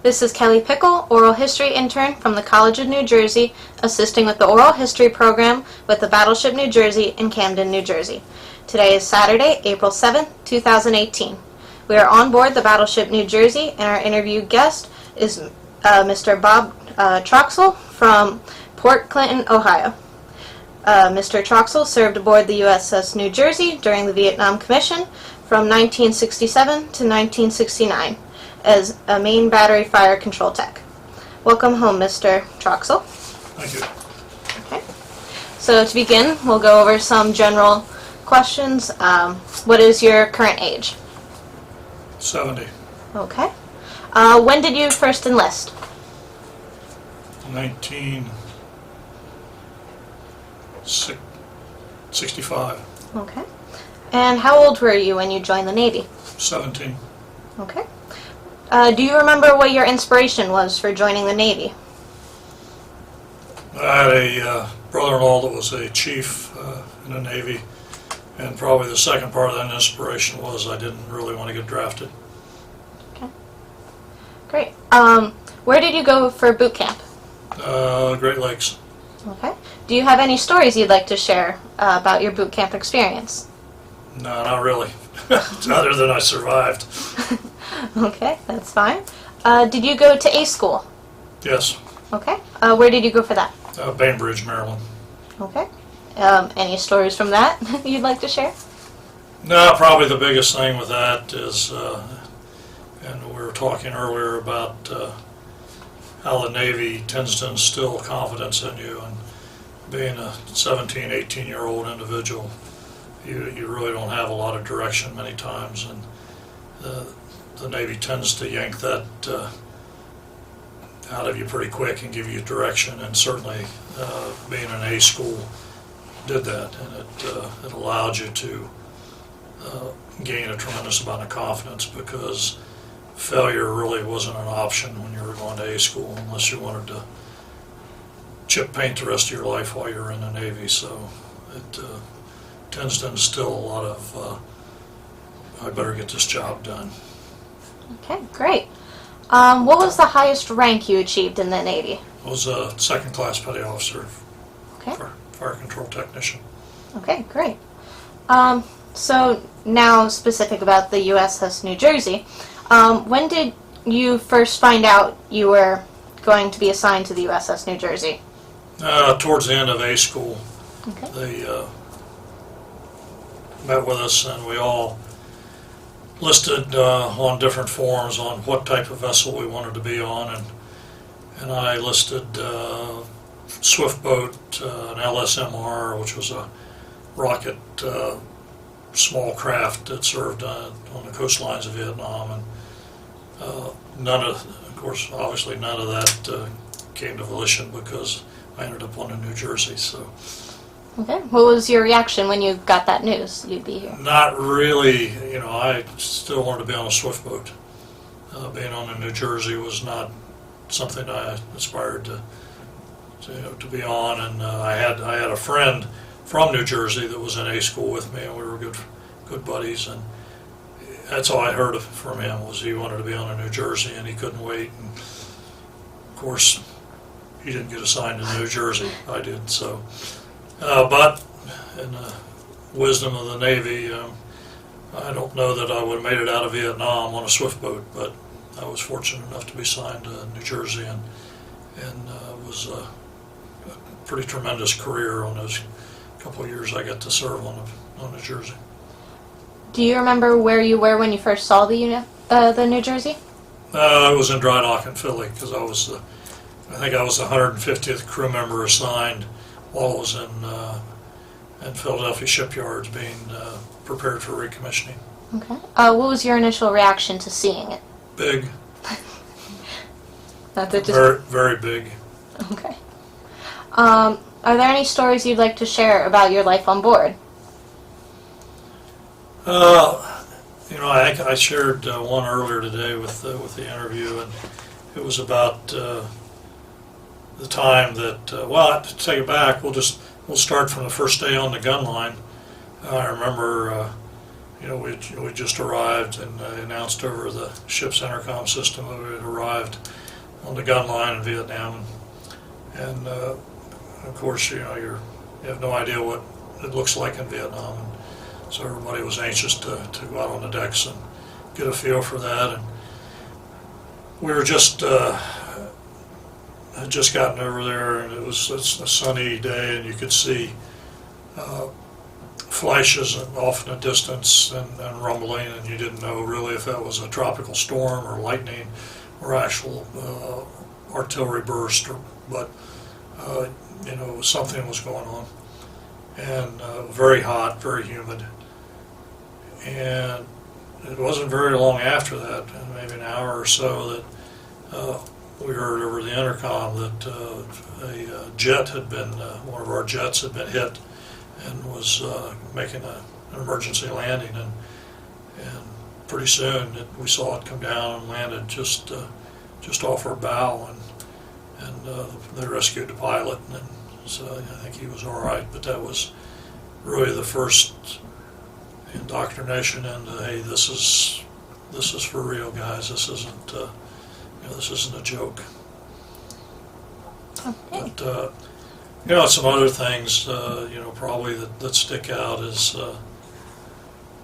This is Kelly Pickle, Oral History Intern from the College of New Jersey, assisting with the Oral History Program with the Battleship New Jersey in Camden, New Jersey. Today is Saturday, April 7th, 2018. We are on board the Battleship New Jersey, and our interview guest is Mr. Bob Troxel from Port Clinton, Ohio. Mr. Troxel served aboard the USS New Jersey during the Vietnam Commission from 1967 to 1969 as a main battery fire control tech. Welcome home, Mr. Troxel. Thank you. Okay. So to begin, we'll go over some general questions. What is your current age? 70. Okay. When did you first enlist? 1965. Okay. And how old were you when you joined the Navy? 17. Okay. Do you remember what your inspiration was for joining the Navy? I had a brother-in-law that was a chief in the Navy, and probably the second part of that inspiration was I didn't really want to get drafted. Okay. Great. Where did you go for boot camp? Great Lakes. Okay. Do you have any stories you'd like to share about your boot camp experience? No, not really. Other than I survived. Okay, that's fine. Did you go to A school? Yes. Okay. Where did you go for that? Bainbridge, Maryland. Okay. Any stories from that you'd like to share? No, probably the biggest thing with that is, and we were talking earlier about how the Navy tends to instill confidence in you, and being a 17, 18-year-old individual, you really don't have a lot of direction many times, and the Navy tends to yank that out of you pretty quick and give you direction, and certainly being an A school did that, and it allowed you to gain a tremendous amount of confidence, because failure really wasn't an option when you were going to A school unless you wanted to chip paint the rest of your life while you're in the Navy. So it tends to instill a lot of I better get this job done. Okay, great. What was the highest rank you achieved in the Navy? I was a second-class petty officer. Okay. Fire control technician. Okay, great. So now specific about the USS New Jersey. When did you first find out you were going to be assigned to the USS New Jersey? Towards the end of A school. Okay. They met with us, and we all listed on different forms on what type of vessel we wanted to be on, and I listed swift boat, an LSMR, which was a rocket small craft that served on the coastlines of Vietnam, and obviously none of that came to fruition because I ended up on the New Jersey. So. Okay. What was your reaction when you got that news you'd be here? Not really. I still wanted to be on a swift boat. Being on the New Jersey was not something I aspired to be on, and I had a friend from New Jersey that was in A school with me, and we were good buddies, and that's all I heard from him was he wanted to be on a New Jersey and he couldn't wait. And of course, he didn't get assigned to New Jersey. I did. So, but in the wisdom of the Navy, I don't know that I would have made it out of Vietnam on a swift boat, but I was fortunate enough to be assigned to New Jersey, and it was a pretty tremendous career on those couple of years I got to serve on New Jersey. Do you remember where you were when you first saw the New Jersey? I was in dry dock in Philly because I think I was the 150th crew member assigned while I was in Philadelphia shipyards being prepared for recommissioning. Okay. What was your initial reaction to seeing it? Big. That's it. Very, very big. Okay. Are there any stories you'd like to share about your life on board? I shared one earlier today with the interview, and it was about the time that. To take it back, we'll start from the first day on the gun line. I remember we just arrived, and announced over the ship's intercom system that we had arrived on the gun line in Vietnam. And of course, you have no idea what it looks like in Vietnam. And so everybody was anxious to go out on the decks and get a feel for that. And we were had just gotten over there, and it's a sunny day, and you could see flashes off in the distance and rumbling, and you didn't know really if that was a tropical storm or lightning or actual artillery burst, but something was going on. And very hot, very humid. And it wasn't very long after that, maybe an hour or so, that we heard over the intercom that a jet had been, one of our jets had been hit and was making an emergency landing, and pretty soon we saw it come down and landed just off our bow, and they rescued the pilot, and so I think he was all right. But that was really the first indoctrination into, hey, this is for real, guys. This isn't a joke. Okay. But some other things, probably that stick out is,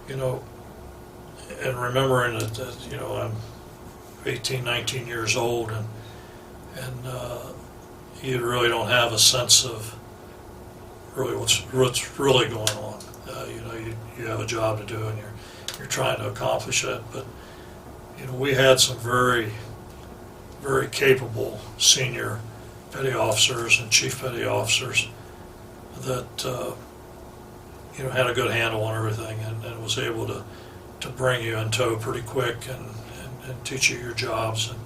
and remembering that, I'm 18, 19 years old, and you really don't have a sense of really what's really going on. You have a job to do, and you're trying to accomplish it. But we had some very, very capable senior petty officers and chief petty officers that had a good handle on everything, and was able to bring you in tow pretty quick and teach you your jobs. And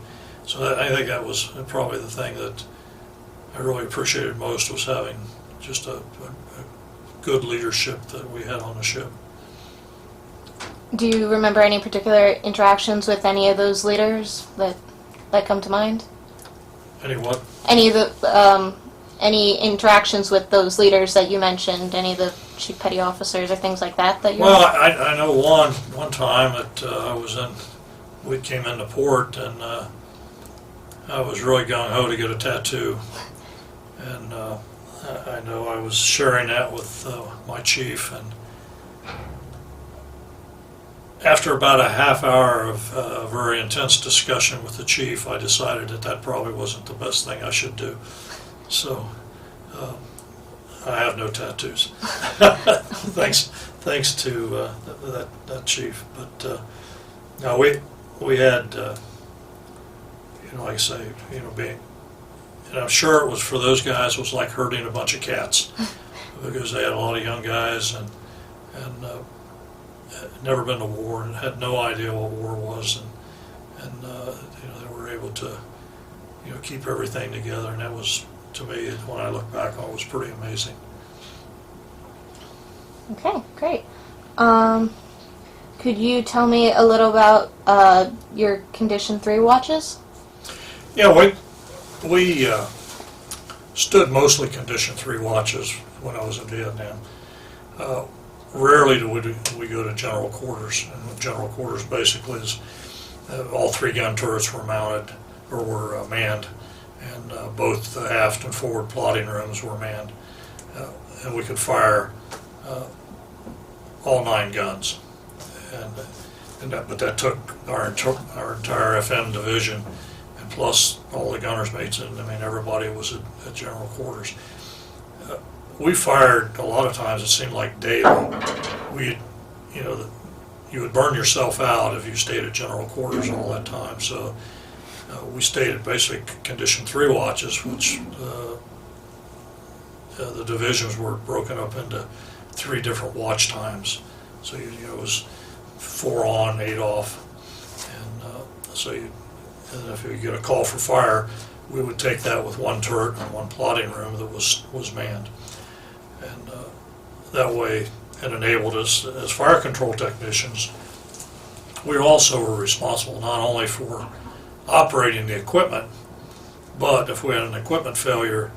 so I think that was probably the thing that I really appreciated most, was having just a good leadership that we had on the ship. Do you remember any particular interactions with any of those leaders that come to mind? Any what? Any of the any interactions with those leaders that you mentioned? Any of the chief petty officers or things like that you? Well, I know one time that I was in. We came into port, and I was really gung ho to get a tattoo, and I know I was sharing that with my chief, and after about a half hour of very intense discussion with the chief, I decided that probably wasn't the best thing I should do. So I have no tattoos, thanks to that chief. But no, we had, like I say, being, and I'm sure it was for those guys, it was like herding a bunch of cats, because they had a lot of young guys and had never been to war and had no idea what war was, and they were able to keep everything together, and that was, to me, when I look back on it, was pretty amazing. Okay, great. Could you tell me a little about your Condition 3 watches? Yeah, we stood mostly Condition 3 watches when I was in Vietnam. Rarely do we go to general quarters, and general quarters basically is all three gun turrets were mounted or were manned, and both the aft and forward plotting rooms were manned, and we could fire all 9 guns. But that took our entire FM division, and plus all the gunners mates, and everybody was at general quarters. We fired a lot of times. It seemed like daily. You would burn yourself out if you stayed at general quarters all that time. So we stayed at basic Condition 3 watches, which the divisions were broken up into 3 different watch times. So it was 4 on, 8 off, and so and if you get a call for fire, we would take that with 1 turret and 1 plotting room that was manned, and that way it enabled us as fire control technicians. We also were responsible not only for operating the equipment, but if we had an equipment failure,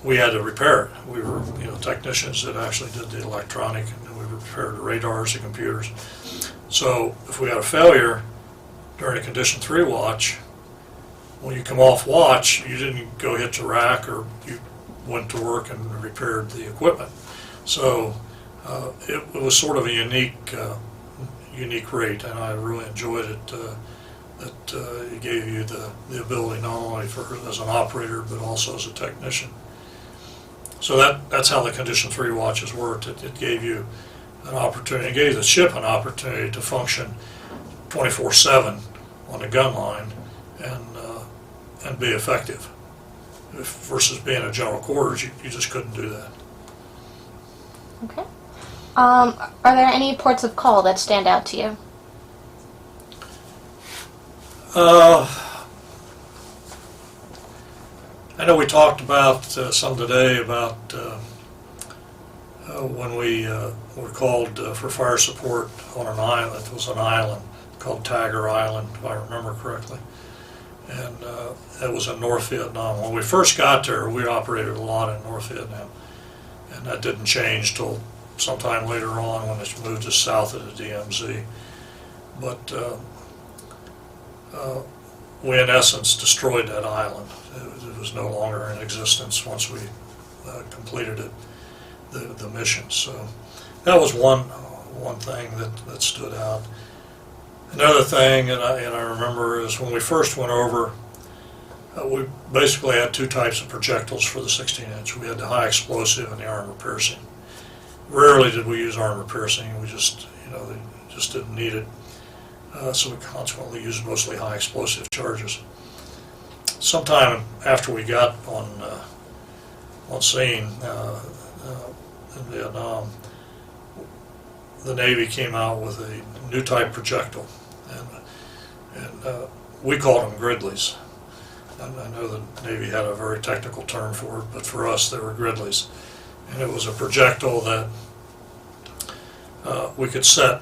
we had to repair it. We were technicians that actually did the electronic, and we repaired the radars, the computers. So if we had a failure during a Condition 3 watch, when you come off watch, you didn't go hit the rack, or you went to work and repaired the equipment. So it was sort of a unique rate, and I really enjoyed it. That it gave you the ability not only as an operator but also as a technician. So that's how the Condition 3 watches worked. It gave you an opportunity, it gave the ship an opportunity to function 24/7 on the gun line and be effective. Versus being a general quarters, you just couldn't do that. Okay. Are there any ports of call that stand out to you? I know we talked about some today about when we were called for fire support on an island. It was an island called Tagger Island, if I remember correctly. And it was in North Vietnam. When we first got there, we operated a lot in North Vietnam. And that didn't change till sometime later on when it moved to south of the DMZ. But we in essence destroyed that island. It was no longer in existence once we completed it, the mission. So that was one thing that stood out. Another thing, and I remember, is when we first went over, we basically had two types of projectiles for the 16-inch. We had the high explosive and the armor piercing. Rarely did we use armor piercing. We just, just didn't need it. So we consequently used mostly high explosive charges. Sometime after we got on scene in Vietnam, the Navy came out with a new type projectile, and we called them Gridleys. And I know the Navy had a very technical term for it, but for us they were Gridleys. And it was a projectile that we could set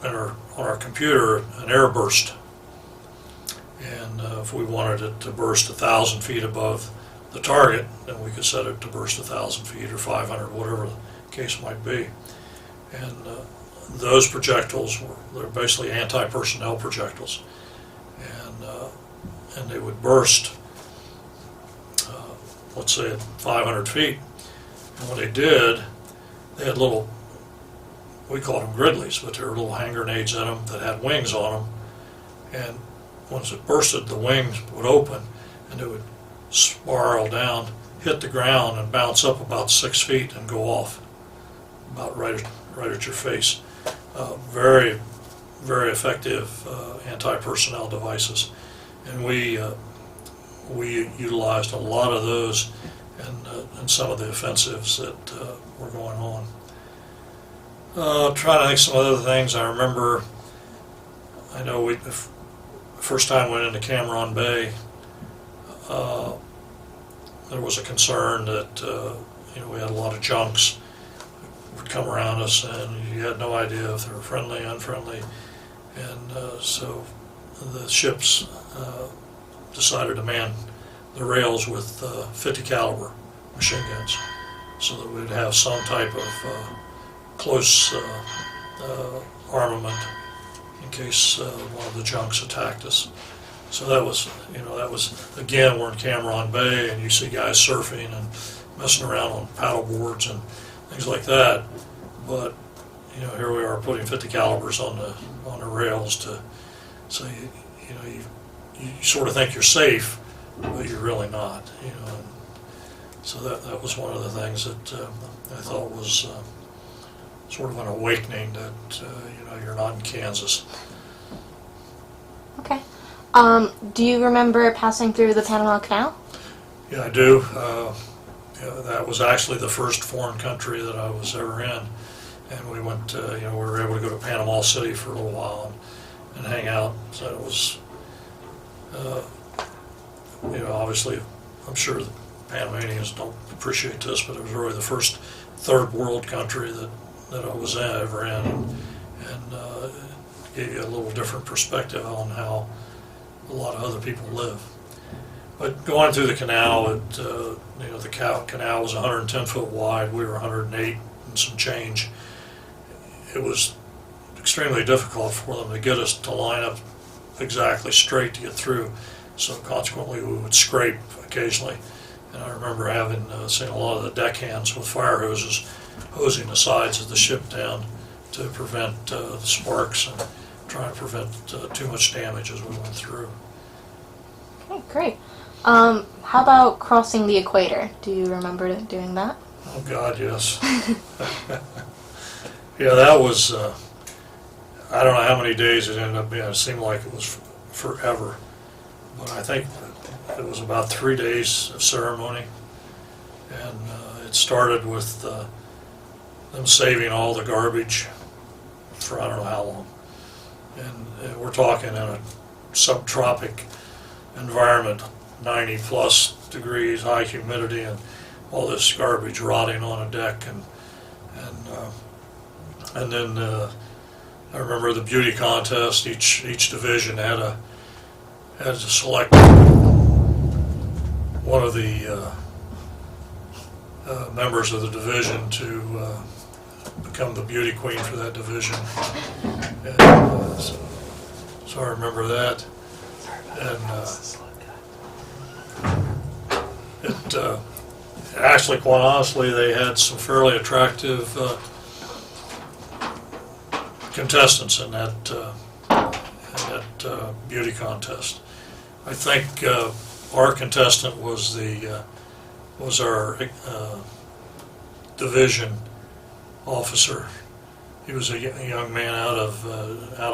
on our computer an air burst. And if we wanted it to burst 1,000 feet above the target, then we could set it to burst 1,000 feet or 500, whatever the case might be. And those projectiles they're basically anti-personnel projectiles, and they would burst, let's say at 500 feet. And when they did, they had little, we called them Gridleys, but they were little hand grenades in them that had wings on them. And once it bursted, the wings would open, and it would spiral down, hit the ground, and bounce up about 6 feet and go off, about right at your face. Very, very effective anti-personnel devices, and we utilized a lot of those in some of the offensives that were going on. Trying to think some other things. I remember, I know the first time we went into Cameron Bay, there was a concern that we had a lot of junks would come around us, and you had no idea if they were friendly, unfriendly, and so the ships decided to man the rails with 50 caliber machine guns, so that we'd have some type of close armament in case one of the junks attacked us. So that was again, we're in Cameron Bay, and you see guys surfing and messing around on paddle boards and things like that. But here we are putting 50 calibers on the rails so you sort of think you're safe, but you're really not. And so that was one of the things that I thought was sort of an awakening that you're not in Kansas. Okay. Do you remember passing through the Panama Canal? Yeah, I do. That was actually the first foreign country that I was ever in, and we went. We were able to go to Panama City for a little while and hang out. So it was, obviously, I'm sure the Panamanians don't appreciate this, but it was really the first third world country that I was ever in, and it gave you a little different perspective on how a lot of other people live. But going through the canal, the canal was 110 foot wide. We were 108 and some change, it was extremely difficult for them to get us to line up exactly straight to get through. So consequently, we would scrape occasionally. And I remember seeing a lot of the deckhands with fire hoses hosing the sides of the ship down to prevent the sparks and trying to prevent too much damage as we went through. Okay, great. How about crossing the equator? Do you remember doing that? Oh God, yes. Yeah, that was, I don't know how many days it ended up being. It seemed like it was forever. But I think it was about 3 days of ceremony. And it started with them saving all the garbage for I don't know how long. And we're talking in a subtropic environment, 90 plus degrees, high humidity, and all this garbage rotting on a deck. And then I remember the beauty contest. Each division had to select one of the members of the division to become the beauty queen for that division. And, so I remember that. And actually, quite honestly, they had some fairly attractive contestants in that beauty contest. I think our contestant was our division officer. He was a young man out of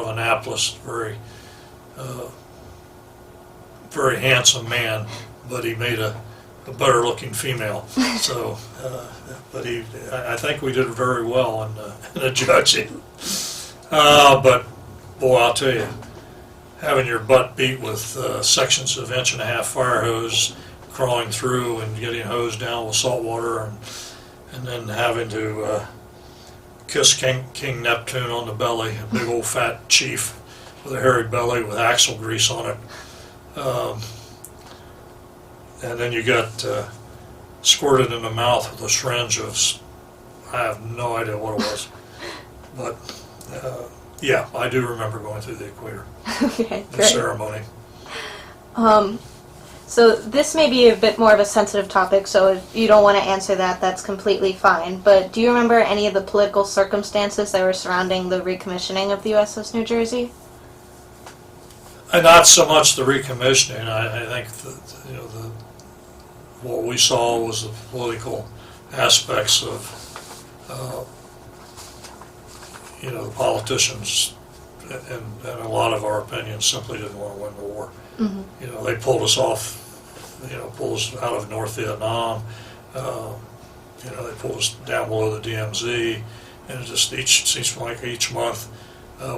Annapolis, very handsome man, but he made a better looking female. So, but I think we did very well in the judging. But boy, I'll tell you, having your butt beat with sections of 1.5-inch fire hose, crawling through and getting hosed down with salt water, and then having to kiss King Neptune on the belly, a big old fat chief with a hairy belly with axle grease on it. And then you got squirted in the mouth with a syringe of, I have no idea what it was. But yeah, I do remember going through the equator. Okay, the great. ceremony. So this may be a bit more of a sensitive topic, so if you don't want to answer that, that's completely fine. But do you remember any of the political circumstances that were surrounding the recommissioning of the USS New Jersey? And not so much the recommissioning. I think what we saw was the political aspects of the politicians, and a lot of our opinions simply didn't want to win the war. Mm-hmm. They pulled us off, pulled us out of North Vietnam. They pulled us down below the DMZ, and it just seems like each month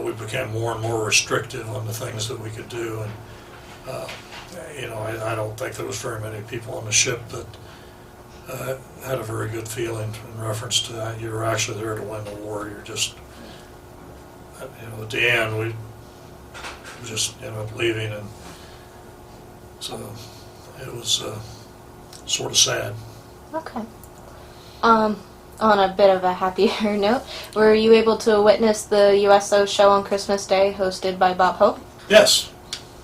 we became more and more restrictive on the things that we could do. And I don't think there was very many people on the ship that had a very good feeling in reference to that. You were actually there to win the war. You're just, at the end we just ended up leaving, and so it was sort of sad. Okay. On a bit of a happier note, were you able to witness the USO show on Christmas Day hosted by Bob Hope? Yes.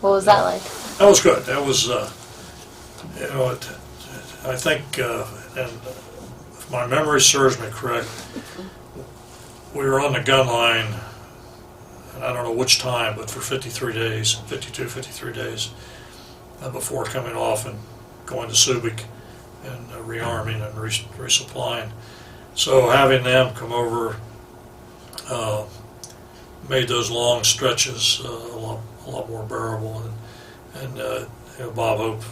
What was that like? That was good. That was, I think, and if my memory serves me correct, we were on the gun line, and I don't know which time, but for 53 days, 53 days, before coming off and going to Subic and rearming and resupplying. So having them come over made those long stretches a lot more bearable. And Bob Hope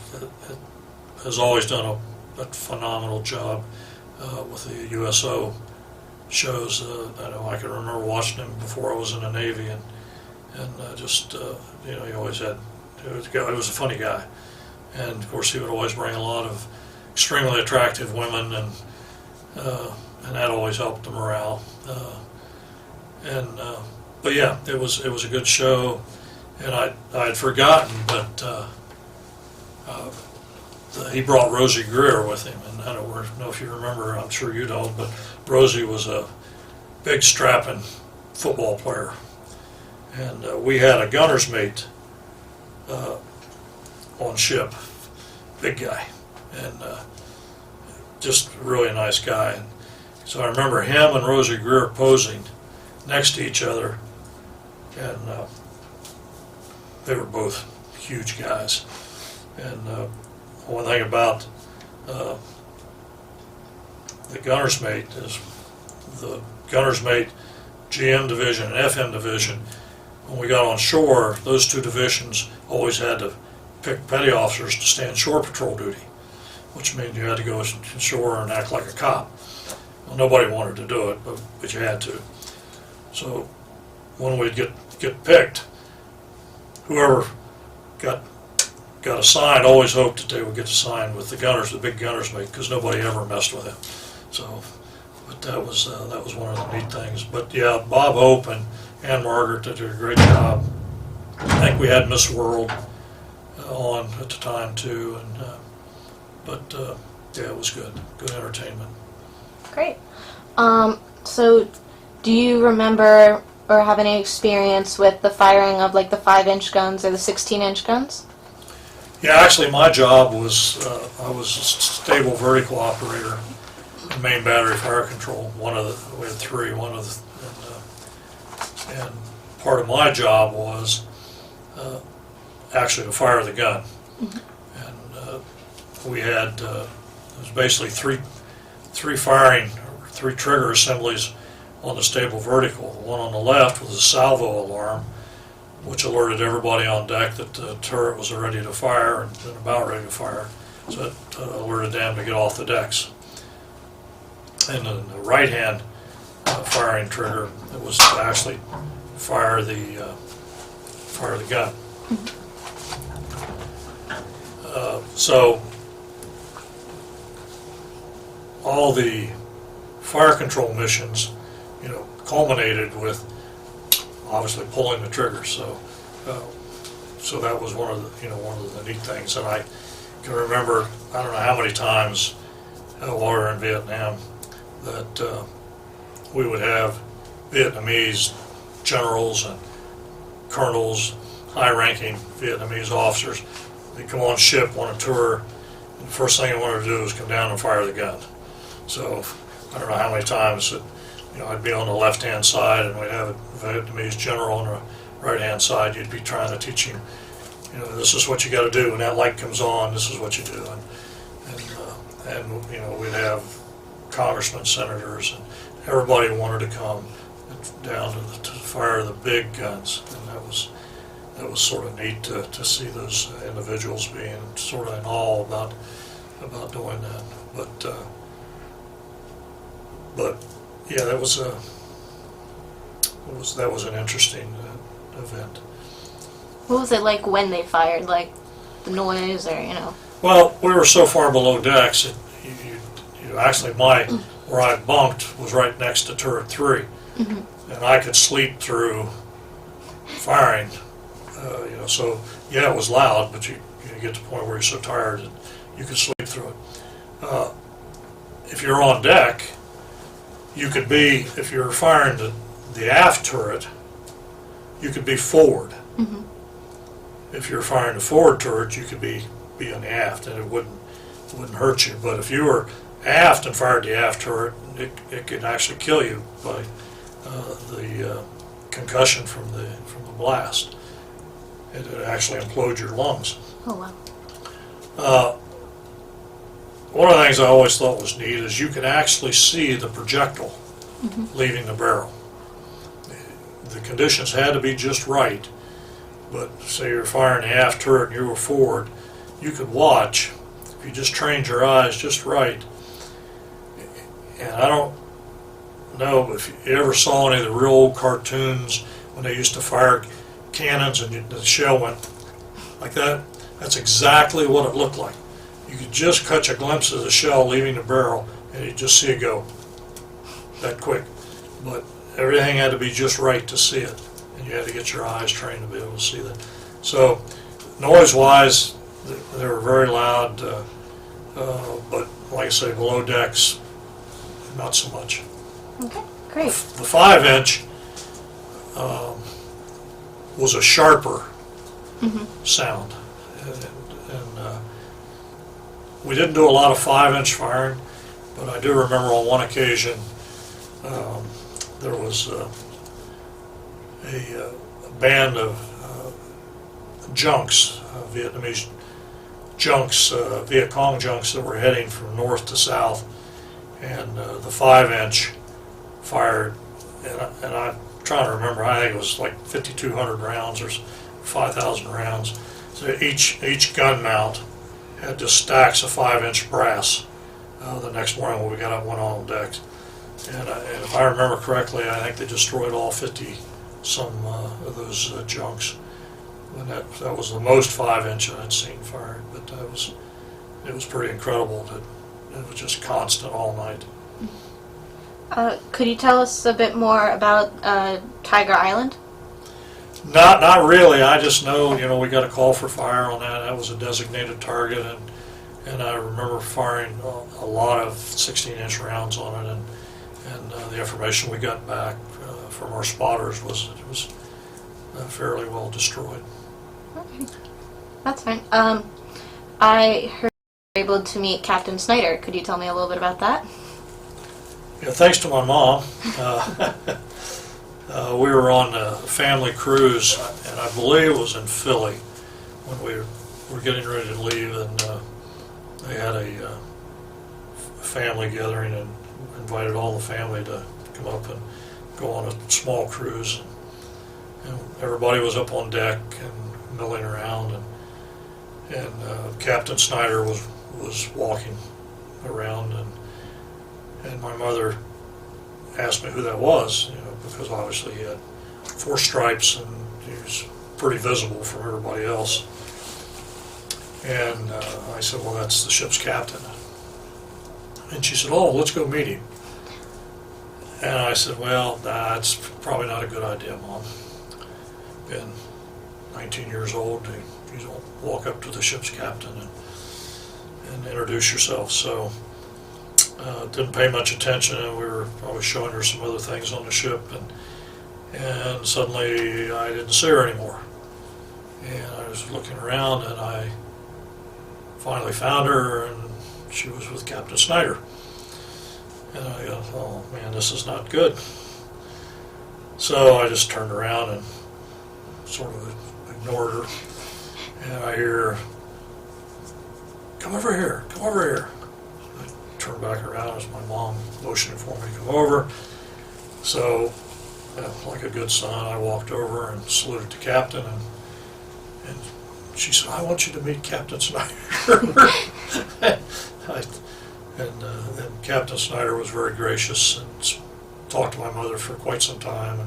has always done a phenomenal job with the USO shows. I know I can remember watching him before I was in the Navy, and just he always had. He was a funny guy, and of course he would always bring a lot of extremely attractive women, and that always helped the morale. But yeah, it was a good show, and I had forgotten, but he brought Rosie Greer with him, and I don't know if you remember. I'm sure you don't, but Rosie was a big strapping football player. And we had a gunner's mate on ship, big guy, and just really a nice guy. And so I remember him and Rosie Greer posing next to each other, and they were both huge guys. And one thing about the gunner's mate is the gunner's mate GM division and FM division, when we got on shore, those two divisions always had to pick petty officers to stand shore patrol duty, which meant you had to go ashore and act like a cop. Well, nobody wanted to do it, but you had to. So when we'd get picked, whoever got assigned always hoped that they would get assigned with the big gunner's mate, because nobody ever messed with him. So, but that was one of the neat things. But yeah, Bob Hope and Ann Margaret did a great job. I think we had Miss World on at the time too, and yeah, it was good entertainment. Great. So do you remember or have any experience with the firing of like the 5-inch guns or the 16-inch guns? Yeah, actually my job was, I was a stable vertical operator in main battery fire control. We had three, and part of my job was actually to fire the gun. Mm-hmm. And we had, it was basically three trigger assemblies on the stable vertical. The one on the left was a salvo alarm, which alerted everybody on deck that the turret was ready to fire and about ready to fire. So it alerted them to get off the decks. And then the right-hand firing trigger, it was to actually fire the gun. So all the fire control missions, culminated with obviously pulling the trigger. So that was one of the neat things. And I can remember, I don't know how many times while we were in Vietnam that we would have Vietnamese generals and colonels, high-ranking Vietnamese officers. They'd come on ship on a tour, and the first thing they wanted to do was come down and fire the gun. So I don't know how many times that, I'd be on the left-hand side and we'd have a Vietnamese general on the right-hand side. You'd be trying to teach him, this is what you got to do. When that light comes on, this is what you do. And we'd have congressmen, senators, and everybody wanted to come down to fire the big guns. And that was sort of neat to see those individuals being sort of in awe about doing that. But yeah, that was an interesting event. What was it like when they fired? Like the noise, or Well, we were so far below decks. Actually, where I bunked was right next to turret 3, mm-hmm. and I could sleep through firing. So yeah, it was loud, but you get to the point where you're so tired that you could sleep through it. If you're on deck, you could be, if you're firing the aft turret, you could be forward. Mm-hmm. If you're firing the forward turret, you could be on the aft, and it wouldn't hurt you. But if you were aft and fired the aft turret, it could actually kill you by the concussion from the blast. It would actually implode your lungs. Oh wow. One of the things I always thought was neat is you could actually see the projectile mm-hmm. leaving the barrel. The conditions had to be just right, but say you're firing the aft turret and you were forward, you could watch, if you just trained your eyes just right. And I don't know if you ever saw any of the real old cartoons when they used to fire cannons and the shell went like that. That's exactly what it looked like. You could just catch a glimpse of the shell leaving the barrel, and you just see it go that quick. But everything had to be just right to see it, and you had to get your eyes trained to be able to see that. So noise-wise, they were very loud, but like I say, below decks, not so much. Okay, great. The 5-inch was a sharper sound. And we didn't do a lot of 5-inch firing, but I do remember on one occasion there was a band of junks, Vietnamese junks, Viet Cong junks that were heading from north to south, and the 5-inch fired, and I'm trying to remember, I think it was like 5,200 rounds or 5,000 rounds. So each gun mount had just stacks of 5-inch brass. The next morning when we got up, went on deck, and if I remember correctly, I think they destroyed all 50 some of those junks. And that was the most 5-inch I'd seen fired, but it was pretty incredible that it was just constant all night. Could you tell us a bit more about Tiger Island? Not really. I just know, we got a call for fire on that. That was a designated target, and I remember firing a lot of 16-inch rounds on it, and the information we got back from our spotters was it was fairly well destroyed. Okay. That's fine. I heard you were able to meet Captain Snyder. Could you tell me a little bit about that? Yeah, thanks to my mom. We were on a family cruise, and I believe it was in Philly when we were getting ready to leave, and they had a family gathering and invited all the family to come up and go on a small cruise. And everybody was up on deck and milling around, and Captain Snyder was walking around, and my mother asked me who that was, because obviously he had 4 stripes and he was pretty visible from everybody else. And I said, well, that's the ship's captain. And she said, oh, let's go meet him. And I said, well, that's probably not a good idea, Mom. Been 19 years old, you don't walk up to the ship's captain and introduce yourself. So didn't pay much attention, and we were probably showing her some other things on the ship, and suddenly I didn't see her anymore. And I was looking around, and I finally found her, and she was with Captain Snyder. And I go, oh man, this is not good. So I just turned around and sort of ignored her, and I hear, come over here, come over here. I turned back around as my mom motioning for me to come over. So, like a good son, I walked over and saluted the captain, and she said, I want you to meet Captain Snyder. And Captain Snyder was very gracious and talked to my mother for quite some time,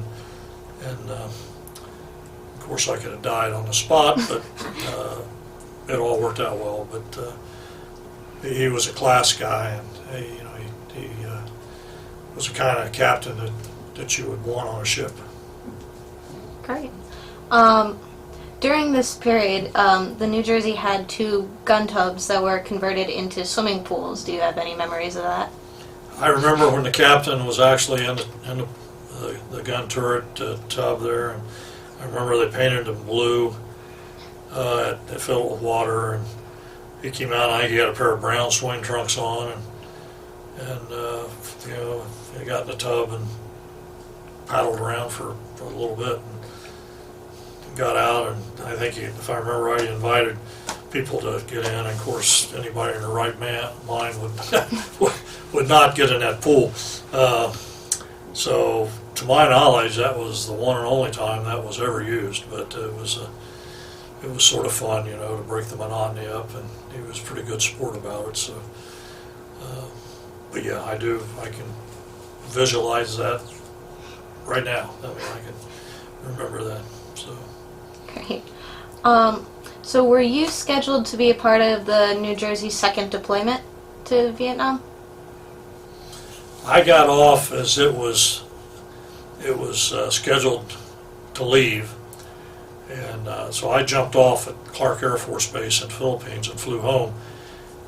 and of course I could have died on the spot, but it all worked out well. But he was a class guy, and he was the kind of captain that you would want on a ship. Great. During this period, the New Jersey had 2 gun tubs that were converted into swimming pools. Do you have any memories of that? I remember when the captain was actually in the gun turret tub there, and I remember they painted him blue, they filled it with water, and he came out, and I think he had a pair of brown swing trunks on, and he got in the tub and paddled around for a little bit, and got out, and I think if I remember right, he invited people to get in, and of course anybody in their right mind would not get in that pool. So to my knowledge, that was the one and only time that was ever used, but it was sort of fun, to break the monotony up, and he was a pretty good sport about it. So, but yeah, I can visualize that right now. I mean, I can remember that. So. Great. So were you scheduled to be a part of the New Jersey second deployment to Vietnam? I got off as it was scheduled to leave, and so I jumped off at Clark Air Force Base in the Philippines and flew home,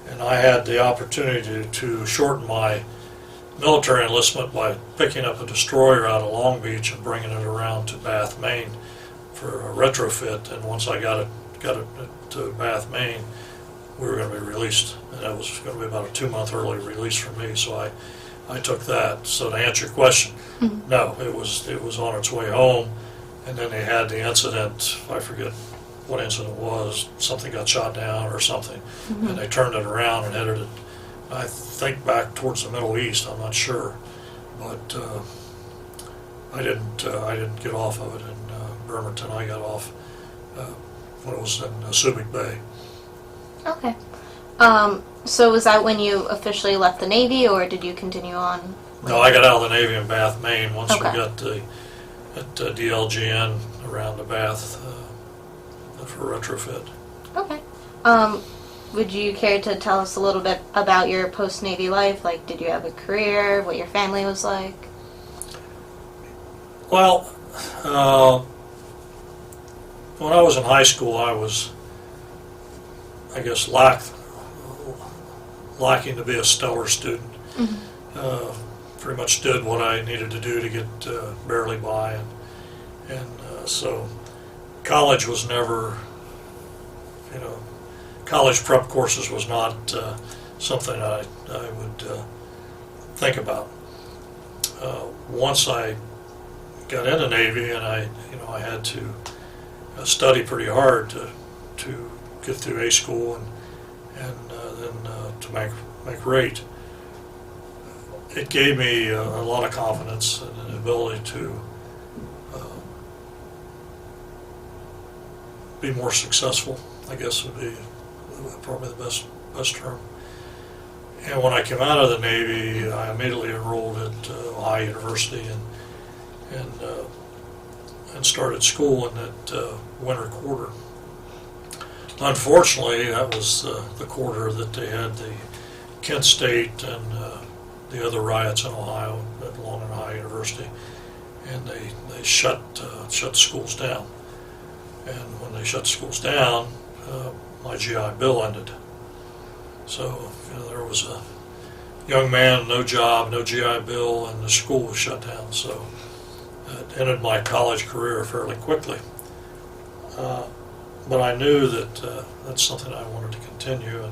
and I had the opportunity to shorten my military enlistment by picking up a destroyer out of Long Beach and bringing it around to Bath, Maine for a retrofit. And once I got it to Bath, Maine, we were going to be released, and that was going to be about a 2-month early release for me. So I took that. So to answer your question, no, it was on its way home, and then they had the incident. I forget what incident it was. Something got shot down or something, and they turned it around and headed it, I think, back towards the Middle East. I'm not sure, but I didn't get off of it in Bremerton. I got off when it was in Subic Bay. Okay. So was that when you officially left the Navy, or did you continue on? No, I got out of the Navy in Bath, Maine once we Okay. got at DLGN around the Bath for retrofit. Okay. Would you care to tell us a little bit about your post-Navy life? Like, did you have a career? What your family was like? Well, when I was in high school, I was, I guess, lacking to be a stellar student. Pretty much did what I needed to do to get barely by, and so college was never, college prep courses was not something I would think about. Once I got in the Navy, and I had to study pretty hard to get through A school and then to make rate. It gave me a lot of confidence and an ability to be more successful, I guess would be probably the best term. And when I came out of the Navy, I immediately enrolled at Ohio University and started school in that winter quarter. Unfortunately, that was the quarter that they had the Kent State and the other riots in Ohio that belonged at Ohio University, and they shut the schools down. And when they shut the schools down, my GI Bill ended. So there was a young man, no job, no GI Bill, and the school was shut down. So it ended my college career fairly quickly. But I knew that that's something I wanted to continue,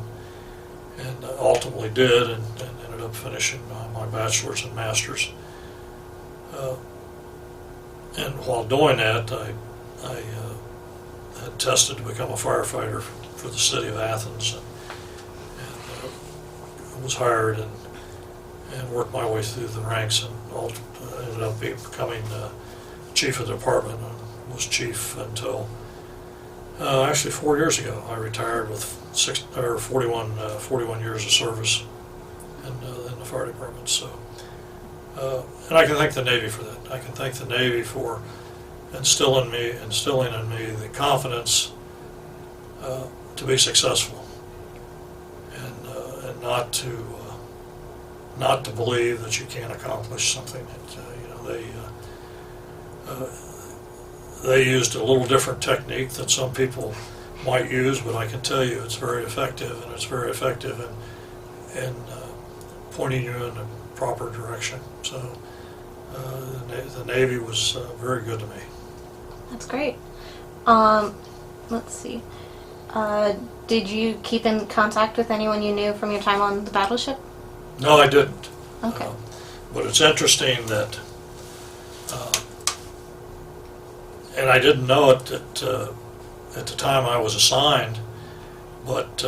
and ultimately did, and ended up finishing my bachelor's and master's. And while doing that, I had tested to become a firefighter for the city of Athens, and was hired and worked my way through the ranks, and ended up becoming chief of the department, and was chief until actually 4 years ago. I retired with 41 years of service in the fire department. So, and I can thank the Navy for that. I can thank the Navy for instilling in me the confidence to be successful, and not to believe that you can't accomplish something. That they used a little different technique than some people might use, but I can tell you it's very effective, and it's very effective in pointing you in the proper direction. So the Navy was very good to me. That's great. Let's see. Did you keep in contact with anyone you knew from your time on the battleship? No, I didn't. Okay. But it's interesting that, and I didn't know it at the time I was assigned, but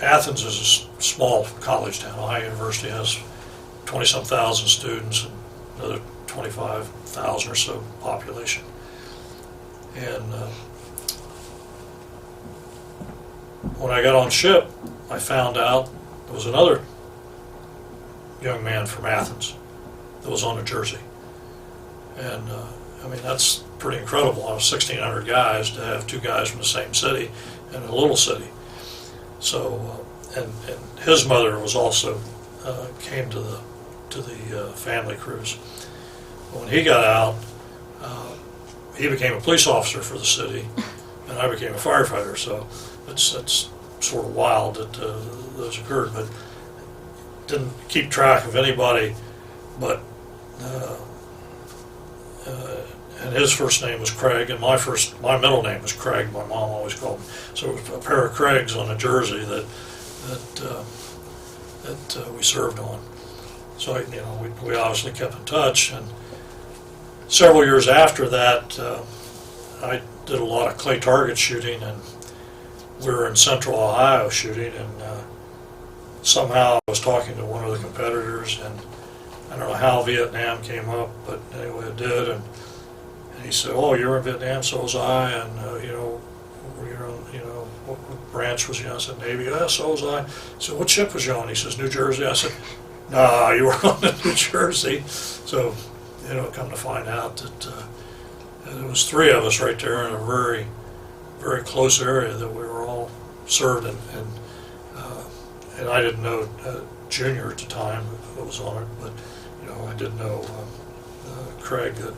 Athens is a small college town. Ohio University has 20-some thousand students and another 25,000 or so population. And when I got on ship, I found out there was another young man from Athens that was on New Jersey. And I mean, that's pretty incredible. Out of 1,600 guys, to have two guys from the same city in a little city. So, and his mother was also came to the family cruise. When he got out, he became a police officer for the city, and I became a firefighter. So it's sort of wild that those occurred. But didn't keep track of anybody, but and his first name was Craig, and my middle name was Craig. My mom always called me. So it was a pair of Craigs on a jersey that we served on. So we obviously kept in touch, and several years after that, I did a lot of clay target shooting, and we were in Central Ohio shooting, and somehow I was talking to one of the competitors, and I don't know how Vietnam came up, but anyway, it did, and he said, "Oh, you're in Vietnam, so was I, and what branch was you on?" I said, "Navy." "Yeah, so was I." So what ship was you on? He says, "New Jersey." I said, "Nah, you were on the New Jersey." So, come to find out that there was three of us right there in a very, very close area that we were all served in, and I didn't know Junior at the time who was on it, but I did know Craig that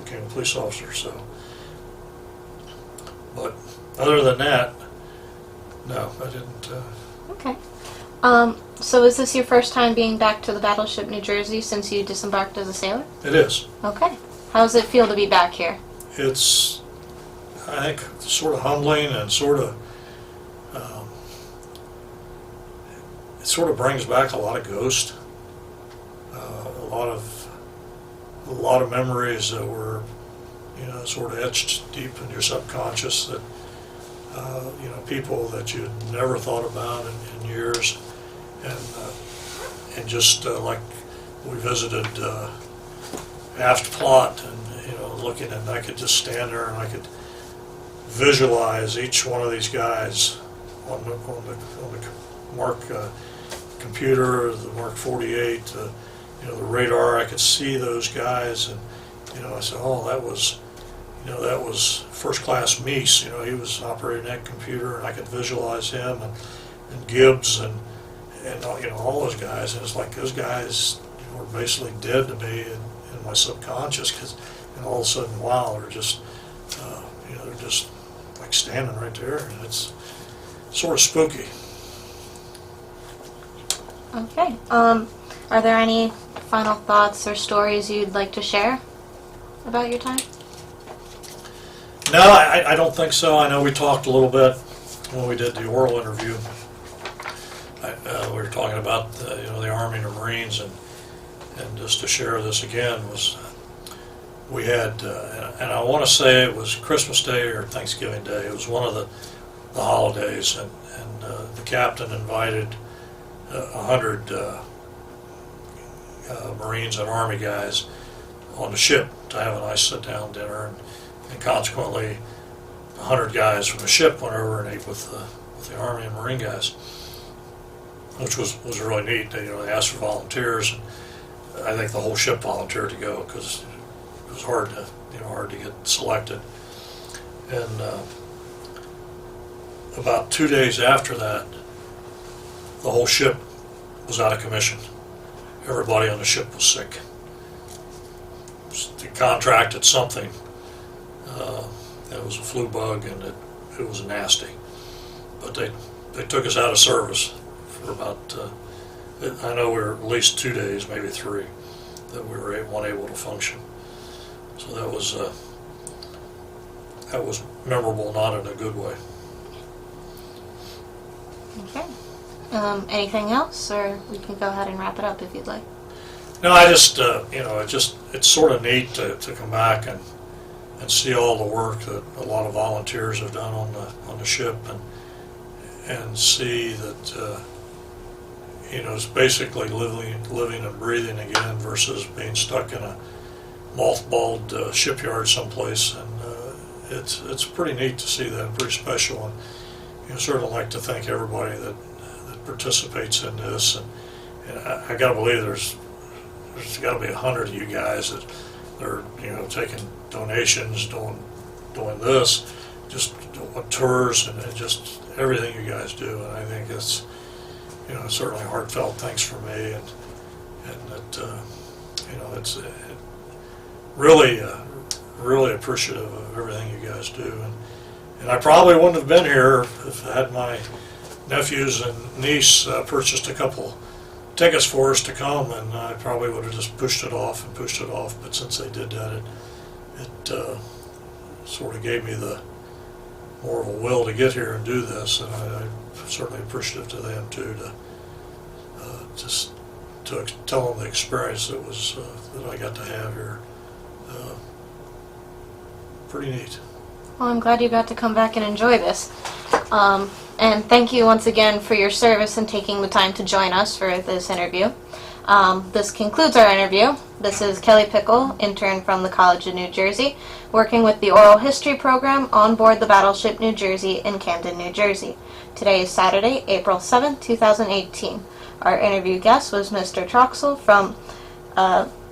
became a police officer. So, but other than that, no, I didn't. Okay. So is this your first time being back to the Battleship New Jersey since you disembarked as a sailor? It is. Okay. How does it feel to be back here? It's, I think, sort of humbling, and it sort of brings back a lot of ghosts, a lot of memories that were, sort of etched deep in your subconscious, that people that you'd never thought about in years, and just like we visited aft plot, and looking, and I could just stand there and I could visualize each one of these guys on the Mark computer, the Mark 48, the radar. I could see those guys, and I said, "Oh, that was first class Meese." He was operating that computer, and I could visualize him, and Gibbs, and all those guys. And it's like those guys were basically dead to me in my subconscious, and all of a sudden, wow, they're just they're just like standing right there, and it's sort of spooky. Okay. Are there any final thoughts or stories you'd like to share about your time? No, I don't think so. I know we talked a little bit when we did the oral interview. We were talking about the Army and the Marines, and just to share this again was we had, and I want to say it was Christmas Day or Thanksgiving Day. It was one of the holidays, and the captain invited 100 Marines and Army guys on the ship to have a nice sit-down dinner, and consequently 100 guys from the ship went over and ate with the Army and Marine guys, which was really neat. They asked for volunteers, and I think the whole ship volunteered to go because it was hard to get selected. And about 2 days after that, the whole ship was out of commission. Everybody on the ship was sick. They contracted something. It was a flu bug, and it was nasty. But they took us out of service for about, I know we were at least 2 days, maybe 3, that we were unable to function. So that was memorable, not in a good way. Okay. Anything else, or we can go ahead and wrap it up if you'd like. No, I just, it's sort of neat to come back and see all the work that a lot of volunteers have done on the ship, and see that it's basically living and breathing again versus being stuck in a mothballed shipyard someplace. And it's pretty neat to see that, pretty special. And certainly like to thank everybody that participates in this. And I got to believe there's got to be 100 of you guys that are taking donations, doing this, just doing tours, and just everything you guys do. And I think it's certainly heartfelt thanks for me, and that it's really appreciative of everything you guys do. And I probably wouldn't have been here if I had my nephews and niece purchased a couple tickets for us to come, and I probably would have just pushed it off and pushed it off. But since they did that, it sort of gave me the more of a will to get here and do this, and I'm certainly appreciative to them too, to just to tell them the experience that was that I got to have here. Pretty neat. Well, I'm glad you got to come back and enjoy this. And thank you once again for your service and taking the time to join us for this interview. This concludes our interview. This is Kelly Pickle, intern from the College of New Jersey, working with the Oral History program on board the Battleship New Jersey in Camden, New Jersey. Today is Saturday, April 7th, 2018. Our interview guest was Mr. Troxel from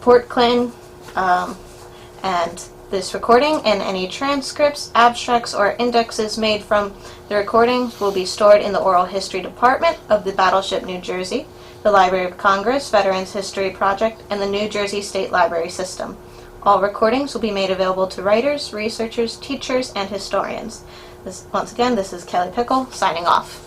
Port Clinton, and this recording and any transcripts, abstracts, or indexes made from the recordings will be stored in the Oral History Department of the Battleship New Jersey, the Library of Congress Veterans History Project, and the New Jersey State Library System. All recordings will be made available to writers, researchers, teachers, and historians. Once again, this is Kelly Pickle, signing off.